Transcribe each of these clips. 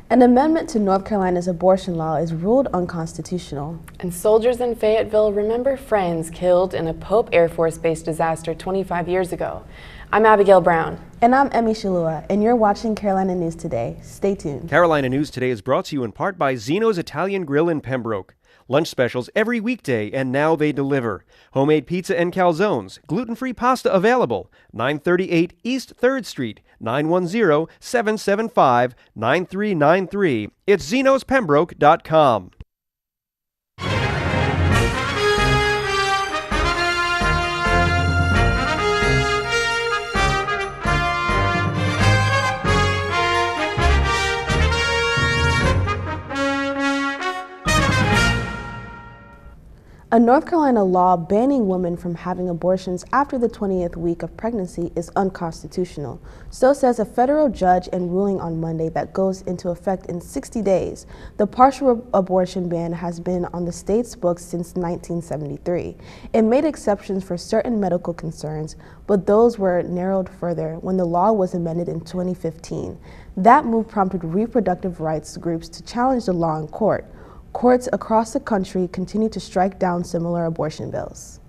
An amendment to North Carolina's abortion law is ruled unconstitutional. And soldiers in Fayetteville remember friends killed in a Pope Air Force Base disaster 25 years ago. I'm Abigail Brown. And I'm Emmy Shalua, and you're watching Carolina News Today. Stay tuned. Carolina News Today is brought to you in part by Zeno's Italian Grill in Pembroke. Lunch specials every weekday, and now they deliver. Homemade pizza and calzones, gluten-free pasta available. 938 East 3rd Street, 910-775-9393. It's zenospembroke.com. A North Carolina law banning women from having abortions after the 20th week of pregnancy is unconstitutional. So says a federal judge in ruling on Monday that goes into effect in 60 days. The partial abortion ban has been on the state's books since 1973. It made exceptions for certain medical concerns, but those were narrowed further when the law was amended in 2015. That move prompted reproductive rights groups to challenge the law in court. Courts across the country continue to strike down similar abortion bills.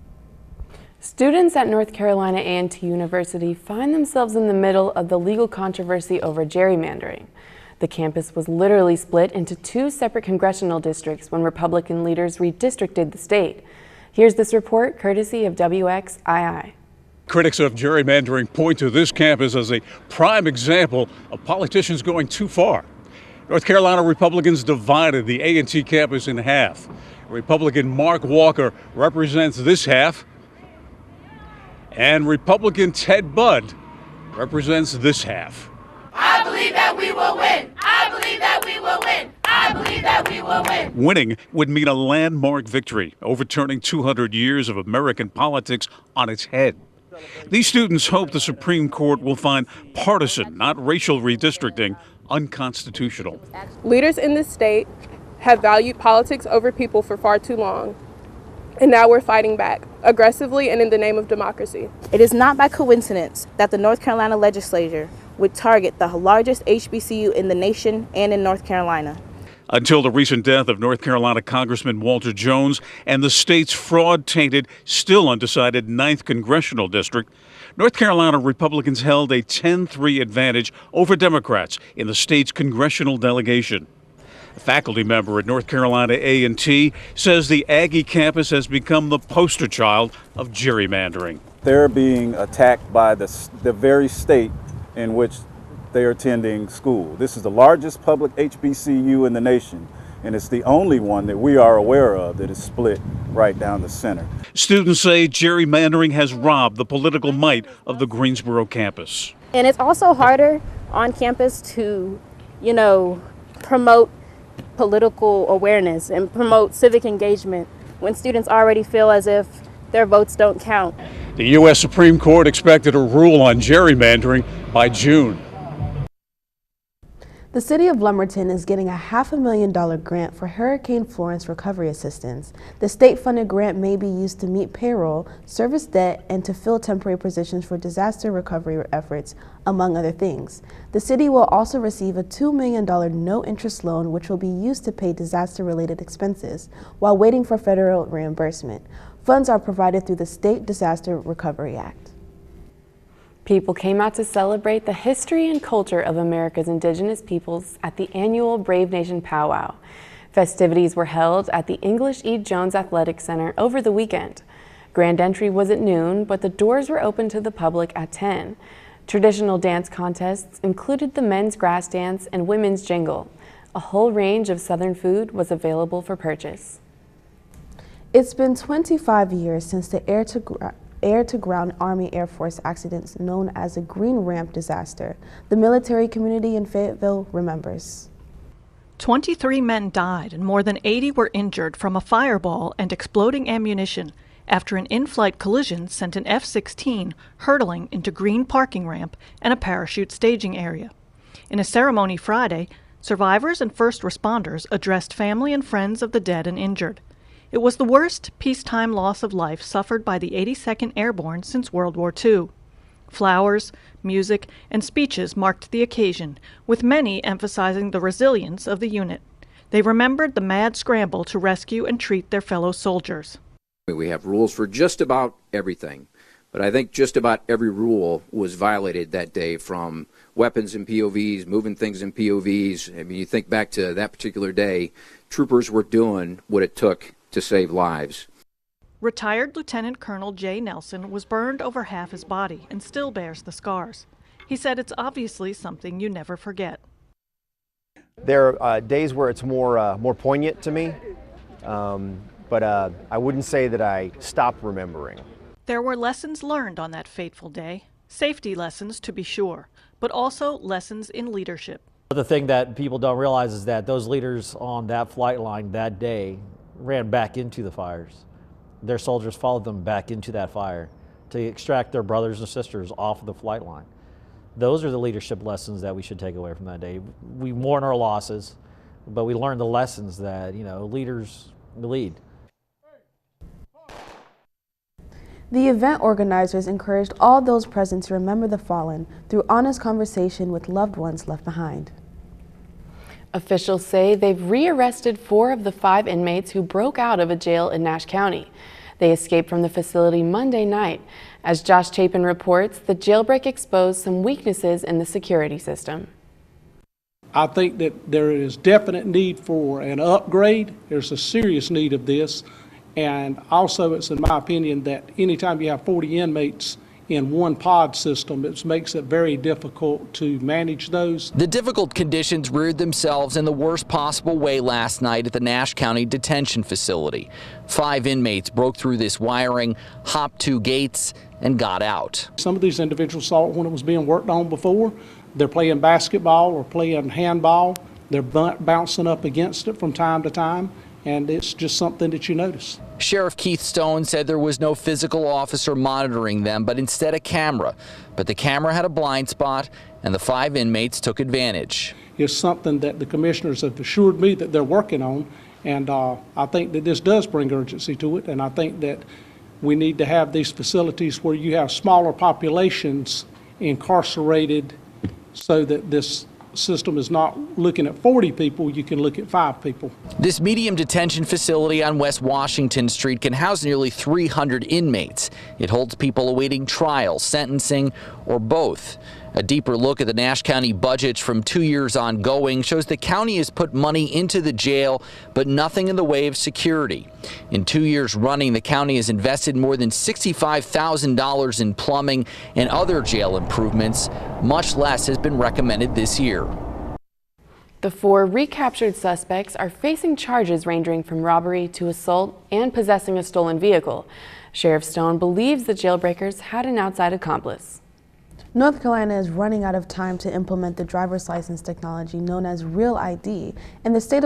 Students at North Carolina A&T University find themselves in the middle of the legal controversy over gerrymandering. The campus was literally split into two separate congressional districts when Republican leaders redistricted the state. Here's this report courtesy of WXII. Critics of gerrymandering point to this campus as a prime example of politicians going too far. North Carolina Republicans divided the A&T campus in half. Republican Mark Walker represents this half, and Republican Ted Budd represents this half. I believe that we will win. I believe that we will win. I believe that we will win. Winning would mean a landmark victory, overturning 200 years of American politics on its head. These students hope the Supreme Court will find partisan, not racial redistricting unconstitutional. Leaders in this state have valued politics over people for far too long. And now we're fighting back, aggressively and in the name of democracy. It is not by coincidence that the North Carolina legislature would target the largest HBCU in the nation and in North Carolina. Until the recent death of North Carolina Congressman Walter Jones and the state's fraud-tainted, still undecided 9th Congressional District, North Carolina Republicans held a 10-3 advantage over Democrats in the state's congressional delegation. A faculty member at North Carolina A&T says the Aggie campus has become the poster child of gerrymandering. They're being attacked by the very state in which they are attending school. This is the largest public HBCU in the nation, and it's the only one that we are aware of that is split right down the center. Students say gerrymandering has robbed the political might of the Greensboro campus. And it's also harder on campus to, promote political awareness and promote civic engagement when students already feel as if their votes don't count. The U.S. Supreme Court expected a rule on gerrymandering by June. The city of Lumberton is getting a $500,000 grant for Hurricane Florence recovery assistance. The state-funded grant may be used to meet payroll, service debt, and to fill temporary positions for disaster recovery efforts, among other things. The city will also receive a $2 million no-interest loan, which will be used to pay disaster-related expenses while waiting for federal reimbursement. Funds are provided through the State Disaster Recovery Act. People came out to celebrate the history and culture of America's indigenous peoples at the annual Brave Nation Powwow. Festivities were held at the English E. Jones Athletic Center over the weekend. Grand entry was at noon, but the doors were open to the public at 10. Traditional dance contests included the men's grass dance and women's jingle. A whole range of Southern food was available for purchase. It's been 25 years since the air-to-ground Army Air Force accidents known as the Green Ramp disaster. The military community in Fayetteville remembers. 23 men died and more than 80 were injured from a fireball and exploding ammunition after an in-flight collision sent an F-16 hurtling into Green parking ramp and a parachute staging area. In a ceremony Friday, survivors and first responders addressed family and friends of the dead and injured. It was the worst peacetime loss of life suffered by the 82nd Airborne since World War II. Flowers, Music and speeches marked the occasion, with many emphasizing the resilience of the unit. They remembered the mad scramble to rescue and treat their fellow soldiers. We have rules for just about everything, but I think just about every rule was violated that day, from weapons in POVs, moving things in POVs. I mean, you think back to that particular day, troopers were doing what it took to save lives. Retired Lieutenant Colonel Jay Nelson was burned over half his body and still bears the scars. He said it's obviously something you never forget. There are days where it's more poignant to me, but I wouldn't say that I stopped remembering. There were lessons learned on that fateful day. Safety lessons, to be sure, but also lessons in leadership. The thing that people don't realize is that those leaders on that flight line that day ran back into the fires. Their soldiers followed them back into that fire to extract their brothers and sisters off of the flight line. Those are the leadership lessons that we should take away from that day. We mourn our losses, but we learn the lessons that, leaders lead. The event organizers encouraged all those present to remember the fallen through honest conversation with loved ones left behind. Officials say they've rearrested 4 of the 5 inmates who broke out of a jail in Nash County. They escaped from the facility Monday night. As Josh Chapin reports, the jailbreak exposed some weaknesses in the security system. I think that there is definite need for an upgrade. There's a serious need of this. And also, it's in my opinion that anytime you have 40 inmates in one pod system, it makes it very difficult to manage those. The difficult conditions reared themselves in the worst possible way last night at the Nash County Detention Facility. 5 inmates broke through this wiring, hopped 2 gates, and got out. Some of these individuals saw it when it was being worked on before. They're playing basketball or playing handball. They're bouncing up against it from time to time, and it's just something that you notice. Sheriff Keith Stone said there was no physical officer monitoring them, but instead a camera. But the camera had a blind spot, and the 5 inmates took advantage. It's something that the commissioners have assured me that they're working on, and I think that this does bring urgency to it, and I think that we need to have these facilities where you have smaller populations incarcerated so that this system is not looking at 40 people, you can look at 5 people. This medium detention facility on West Washington Street can house nearly 300 inmates. It holds people awaiting trial, sentencing, or both. A deeper look at the Nash County budget from 2 years ongoing shows the county has put money into the jail, but nothing in the way of security. In 2 years running, the county has invested more than $65,000 in plumbing and other jail improvements. Much less has been recommended this year. The 4 recaptured suspects are facing charges ranging from robbery to assault and possessing a stolen vehicle. Sheriff Stone believes the jailbreakers had an outside accomplice. North Carolina is running out of time to implement the driver's license technology known as Real ID, and the State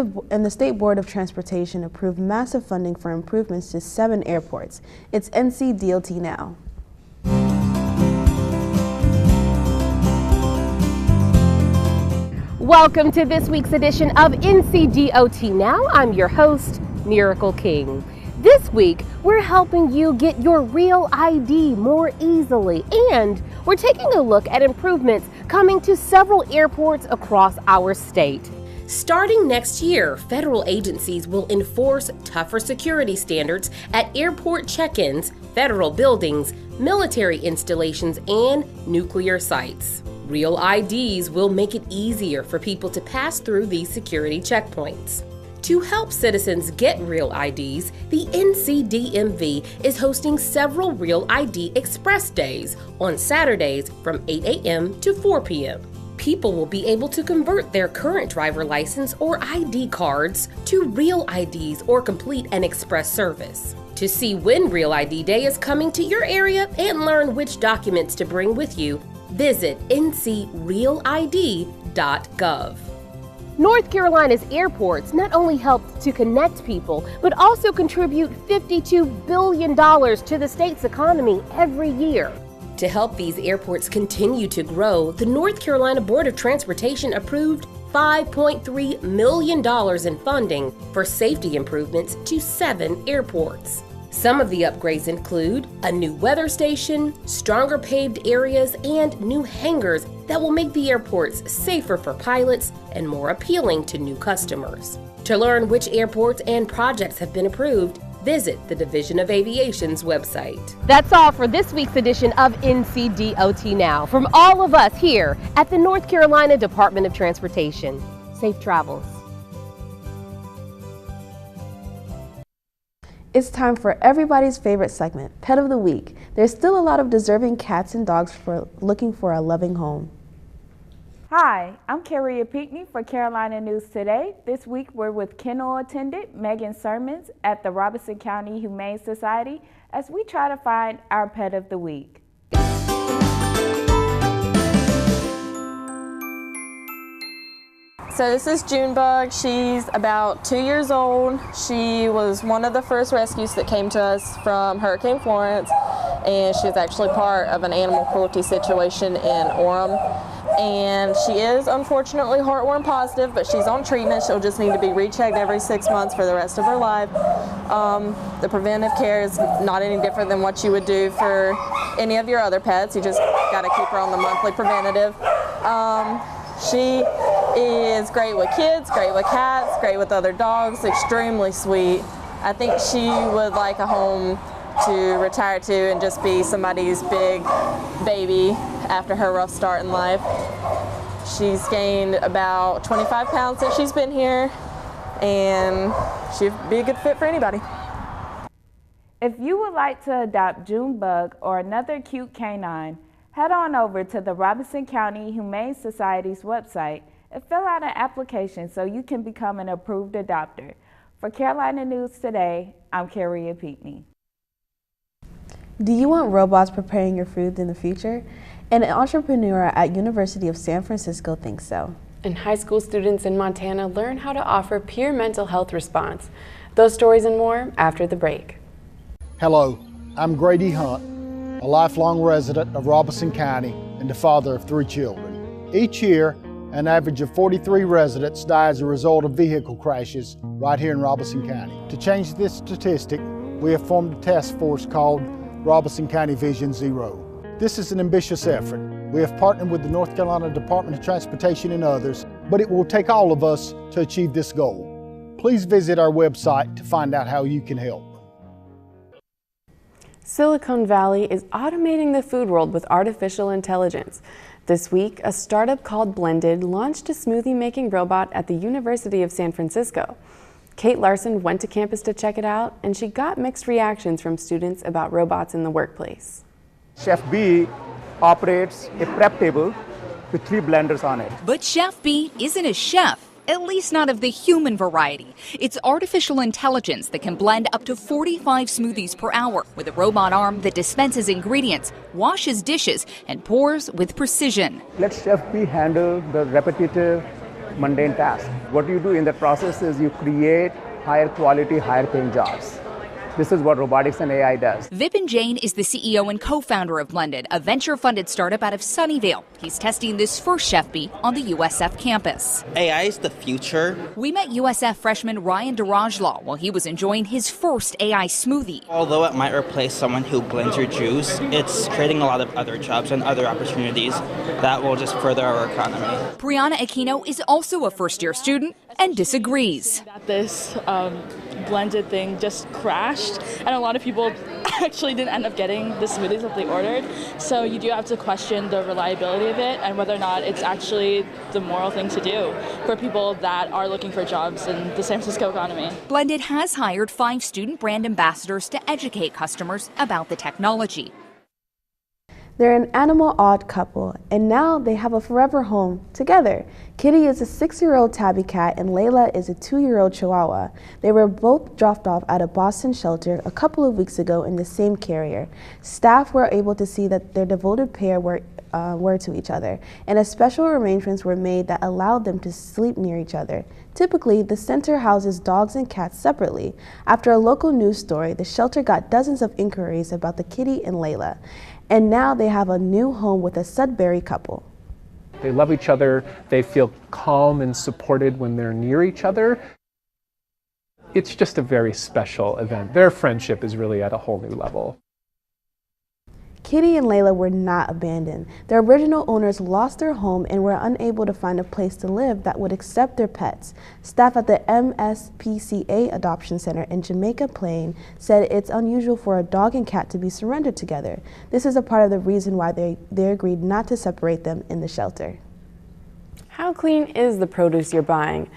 Board of Transportation approved massive funding for improvements to 7 airports. It's NCDOT now. Welcome to this week's edition of NCDOT Now. I'm your host, Miracle King. This week, we're helping you get your real ID more easily, and we're taking a look at improvements coming to several airports across our state. Starting next year, federal agencies will enforce tougher security standards at airport check-ins, federal buildings, military installations, and nuclear sites. Real IDs will make it easier for people to pass through these security checkpoints. To help citizens get Real IDs, the NCDMV is hosting several Real ID Express Days on Saturdays from 8 a.m. to 4 p.m. People will be able to convert their current driver license or ID cards to Real IDs or complete an express service. To see when Real ID Day is coming to your area and learn which documents to bring with you, visit ncrealid.gov. North Carolina's airports not only help to connect people, but also contribute $52 billion to the state's economy every year. To help these airports continue to grow, the North Carolina Board of Transportation approved $5.3 million in funding for safety improvements to 7 airports. Some of the upgrades include a new weather station, stronger paved areas, and new hangars that will make the airports safer for pilots and more appealing to new customers. To learn which airports and projects have been approved, visit the Division of Aviation's website. That's all for this week's edition of NCDOT Now. From all of us here at the North Carolina Department of Transportation, safe travels. It's time for everybody's favorite segment, Pet of the Week. There's still a lot of deserving cats and dogs looking for a loving home. Hi, I'm Carrie Peekney for Carolina News Today. This week we're with kennel attendant Megan Sermons at the Robeson County Humane Society as we try to find our Pet of the Week. So this is Junebug. She's about 2 years old. She was one of the first rescues that came to us from Hurricane Florence, and she was actually part of an animal cruelty situation in Orem. And she is unfortunately heartworm positive, but she's on treatment. She'll just need to be rechecked every 6 months for the rest of her life. The preventive care is not any different than what you would do for any of your other pets. You just got to keep her on the monthly preventative. She is great with kids, great with cats, great with other dogs, extremely sweet. I think she would like a home to retire to and just be somebody's big baby after her rough start in life. She's gained about 25 pounds since she's been here, and she'd be a good fit for anybody. If you would like to adopt Junebug or another cute canine, head on over to the Robeson County Humane Society's website and fill out an application so you can become an approved adopter. For Carolina News Today, I'm Carrie Peekney. Do you want robots preparing your food in the future? An entrepreneur at University of San Francisco thinks so. And high school students in Montana learn how to offer peer mental health response. Those stories and more after the break. Hello, I'm Grady Hunt, a lifelong resident of Robeson County and the father of 3 children. Each year, an average of 43 residents die as a result of vehicle crashes right here in Robeson County. To change this statistic, we have formed a task force called Robeson County Vision Zero. This is an ambitious effort. We have partnered with the North Carolina Department of Transportation and others, but it will take all of us to achieve this goal. Please visit our website to find out how you can help. Silicon Valley is automating the food world with artificial intelligence. This week, a startup called Blended launched a smoothie-making robot at the University of San Francisco. Kate Larson went to campus to check it out, and she got mixed reactions from students about robots in the workplace. Chef B operates a prep table with 3 blenders on it. But Chef B isn't a chef, at least not of the human variety. It's artificial intelligence that can blend up to 45 smoothies per hour with a robot arm that dispenses ingredients, washes dishes, and pours with precision. Let Chef B handle the repetitive, mundane tasks. What you do in the process is you create higher quality, higher paying jobs. This is what robotics and AI does. Vipin Jain is the CEO and co-founder of Blended, a venture-funded startup out of Sunnyvale. He's testing this first Chef Bee on the USF campus. AI is the future. We met USF freshman Ryan Darajlaw while he was enjoying his first AI smoothie. Although it might replace someone who blends your juice, it's creating a lot of other jobs and other opportunities that will just further our economy. Brianna Aquino is also a first-year student and disagrees. This blended thing just crashed, and a lot of people actually didn't end up getting the smoothies that they ordered. So you do have to question the reliability of it and whether or not it's actually the moral thing to do for people that are looking for jobs in the San Francisco economy. Blended has hired 5 student brand ambassadors to educate customers about the technology. They're an animal odd couple, and now they have a forever home together. Kitty is a 6-year-old tabby cat, and Layla is a 2-year-old chihuahua. They were both dropped off at a Boston shelter a couple of weeks ago in the same carrier. Staff were able to see that their devoted pair were to each other, and special arrangements were made that allowed them to sleep near each other. Typically, the center houses dogs and cats separately. After a local news story, the shelter got dozens of inquiries about the kitty and Layla. And now they have a new home with a Sudbury couple. They love each other. They feel calm and supported when they're near each other. it's just a very special event. Their friendship is really at a whole new level. Kitty and Layla were not abandoned. Their original owners lost their home and were unable to find a place to live that would accept their pets. Staff at the MSPCA Adoption Center in Jamaica Plain said it's unusual for a dog and cat to be surrendered together. This is a part of the reason why they agreed not to separate them in the shelter. How clean is the produce you're buying?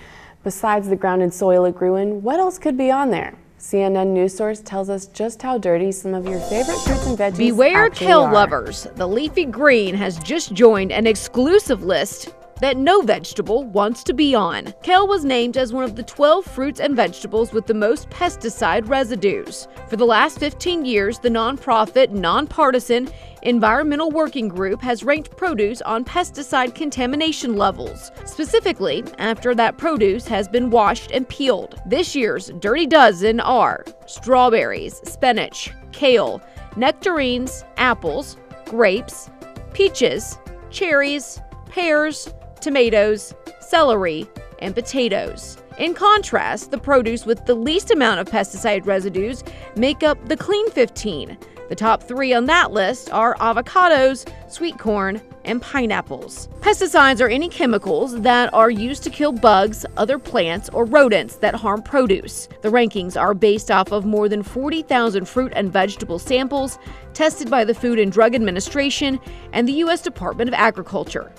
Besides the grounded soil it grew in, what else could be on there? CNN News Source tells us just how dirty some of your favorite fruits and veggies Beware actually kale are. lovers. The leafy green has just joined an exclusive list that no vegetable wants to be on. Kale was named as one of the 12 fruits and vegetables with the most pesticide residues. For the last 15 years, the nonprofit, nonpartisan Environmental Working Group has ranked produce on pesticide contamination levels, specifically after that produce has been washed and peeled. This year's Dirty Dozen are strawberries, spinach, kale, nectarines, apples, grapes, peaches, cherries, pears, tomatoes, celery, and potatoes. In contrast, the produce with the least amount of pesticide residues make up the Clean 15. The top 3 on that list are avocados, sweet corn, and pineapples. Pesticides are any chemicals that are used to kill bugs, other plants, or rodents that harm produce. The rankings are based off of more than 40,000 fruit and vegetable samples tested by the Food and Drug Administration and the U.S. Department of Agriculture.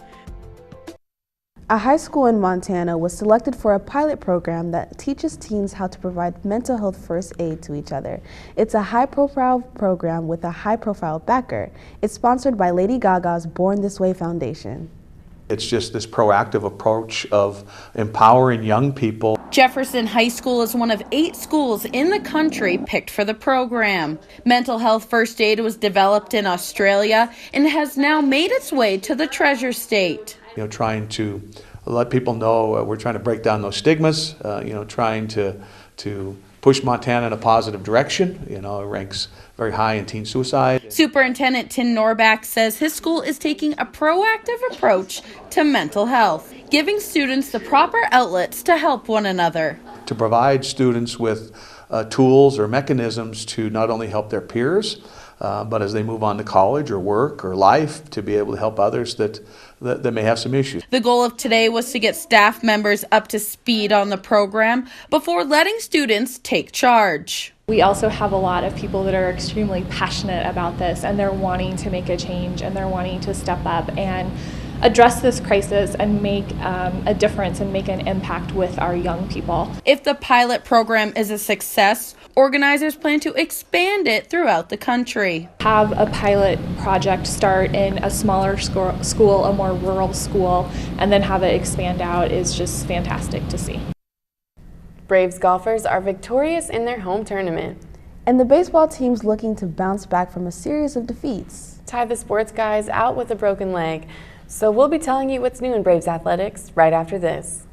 A high school in Montana was selected for a pilot program that teaches teens how to provide mental health first aid to each other. It's a high-profile program with a high-profile backer. It's sponsored by Lady Gaga's Born This Way Foundation. It's just this proactive approach of empowering young people. Jefferson High School is one of 8 schools in the country picked for the program. Mental health first aid was developed in Australia and has now made its way to the Treasure State. You know, trying to let people know we're trying to break down those stigmas, trying to push Montana in a positive direction. It ranks very high in teen suicide. Superintendent Tim Norback says his school is taking a proactive approach to mental health, giving students the proper outlets to help one another. To provide students with tools or mechanisms to not only help their peers, but as they move on to college or work or life, to be able to help others that may have some issues. The goal of today was to get staff members up to speed on the program before letting students take charge. We also have a lot of people that are extremely passionate about this, and they're wanting to make a change, and they're wanting to step up and address this crisis and make a difference and make an impact with our young people. If the pilot program is a success, organizers plan to expand it throughout the country. Have a pilot project start in a smaller school, a more rural school, and then have it expand out is just fantastic to see. Braves golfers are victorious in their home tournament. And the baseball team's looking to bounce back from a series of defeats. Ty the sports guy's out with a broken leg. So we'll be telling you what's new in Braves athletics right after this.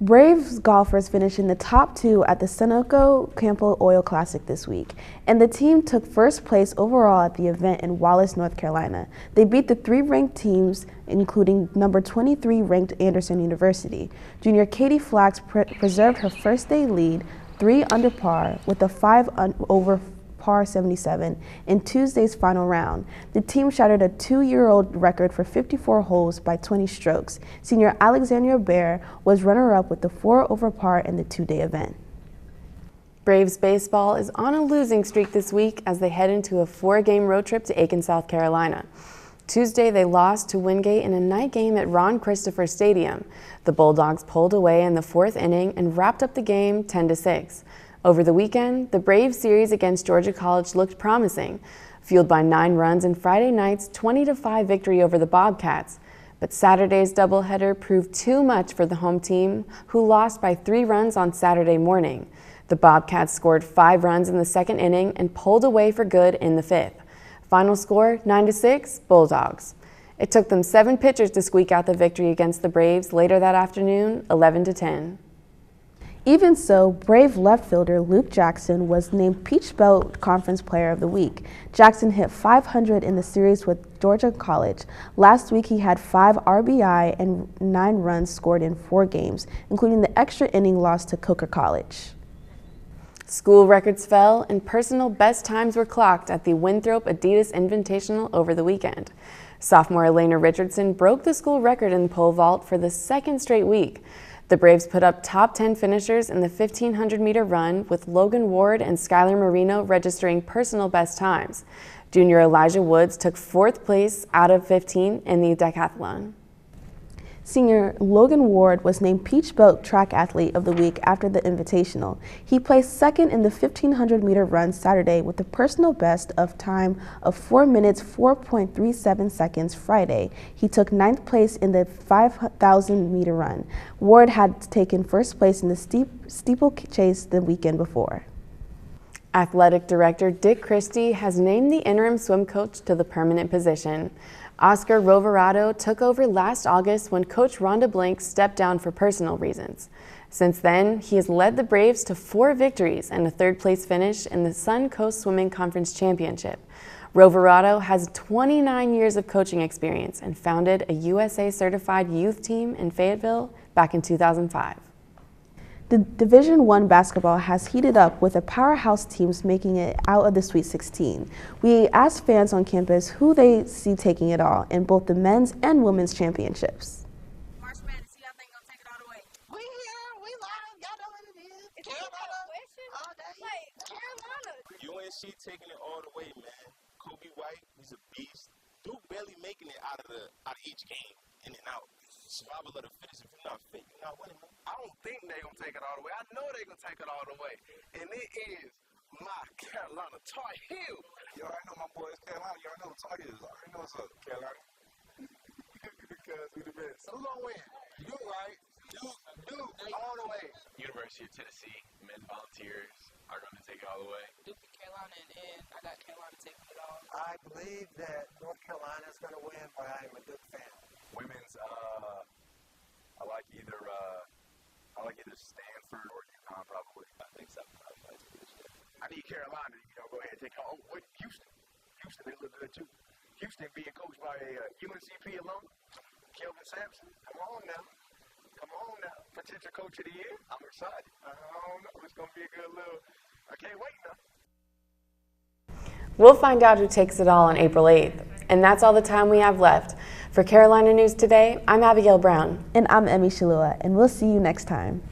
Braves golfers finished in the top 2 at the Sunoco Campo Oil Classic this week, and the team took first place overall at the event in Wallace, North Carolina. They beat the 3 ranked teams, including number 23 ranked Anderson University. Junior Katie Flax preserved her first day lead 3 under par with a 5 over par 77 in Tuesday's final round. The team shattered a 2-year-old record for 54 holes by 20 strokes. Senior Alexandria Bear was runner-up with the 4 over par in the 2-day event. Braves baseball is on a losing streak this week as they head into a 4-game road trip to Aiken, South Carolina. Tuesday, they lost to Wingate in a night game at Ron Christopher Stadium. The Bulldogs pulled away in the 4th inning and wrapped up the game 10-6. Over the weekend, the Braves series against Georgia College looked promising, fueled by 9 runs in Friday night's 20-5 victory over the Bobcats. But Saturday's doubleheader proved too much for the home team, who lost by 3 runs on Saturday morning. The Bobcats scored 5 runs in the 2nd inning and pulled away for good in the 5th. Final score, 9-6, Bulldogs. It took them 7 pitchers to squeak out the victory against the Braves later that afternoon, 11-10. Even so, Brave left fielder Luke Jackson was named Peach Belt Conference Player of the Week. Jackson hit .500 in the series with Georgia College. Last week, he had 5 RBI and 9 runs scored in 4 games, including the extra inning loss to Coker College. School records fell and personal best times were clocked at the Winthrop Adidas Invitational over the weekend. Sophomore Elena Richardson broke the school record in the pole vault for the 2nd straight week. The Braves put up top 10 finishers in the 1,500-meter run, with Logan Ward and Skylar Marino registering personal best times. Junior Elijah Woods took 4th place out of 15 in the decathlon. Senior Logan Ward was named Peach Belt Track Athlete of the Week after the Invitational. He placed 2nd in the 1,500-meter run Saturday with a personal best of time of 4 minutes 4.37 seconds Friday. He took 9th place in the 5,000-meter run. Ward had taken 1st place in the steeplechase the weekend before. Athletic Director Dick Christie has named the interim swim coach to the permanent position. Oscar Roverato took over last August when Coach Rhonda Blank stepped down for personal reasons. Since then, he has led the Braves to 4 victories and a 3rd-place finish in the Sun Coast Swimming Conference Championship. Roverato has 29 years of coaching experience and founded a USA-certified youth team in Fayetteville back in 2005. The Division I basketball has heated up with the powerhouse teams making it out of the Sweet 16. We asked fans on campus who they see taking it all in both the men's and women's championships. UNC taking it all the way, man. Kobe White, he's a beast. Duke barely making it out of each game, in and out. Survival of the fittest. If you're not fit, you're not winning, man. I don't think they're going to take it all the way. I know they're going to take it all the way. And it is my Carolina Tar Heels. You already know my boy is Carolina. You already know what Tar Heels. I already know what's up, Carolina. Because we the best. So who's going to win? You, right? Duke, all the way. University of Tennessee, men's volunteers are going to take it all the way. Duke and Carolina, and I got Carolina taking it all. I believe that North Carolina is going to win, but I'm a Duke fan. Women's, I like either Stanford or UConn probably. I think so. I need Carolina to go ahead and take it all. What, Houston? Houston, they look good too. Houston being coached by a UNCP alum, Kelvin Sampson. Come on now. Potential coach of the year. I'm excited. I don't know. It's going to be a good little. I can't wait now. We'll find out who takes it all on April 8th. And that's all the time we have left. For Carolina News Today, I'm Abigail Brown. And I'm Emmy Shalua, and we'll see you next time.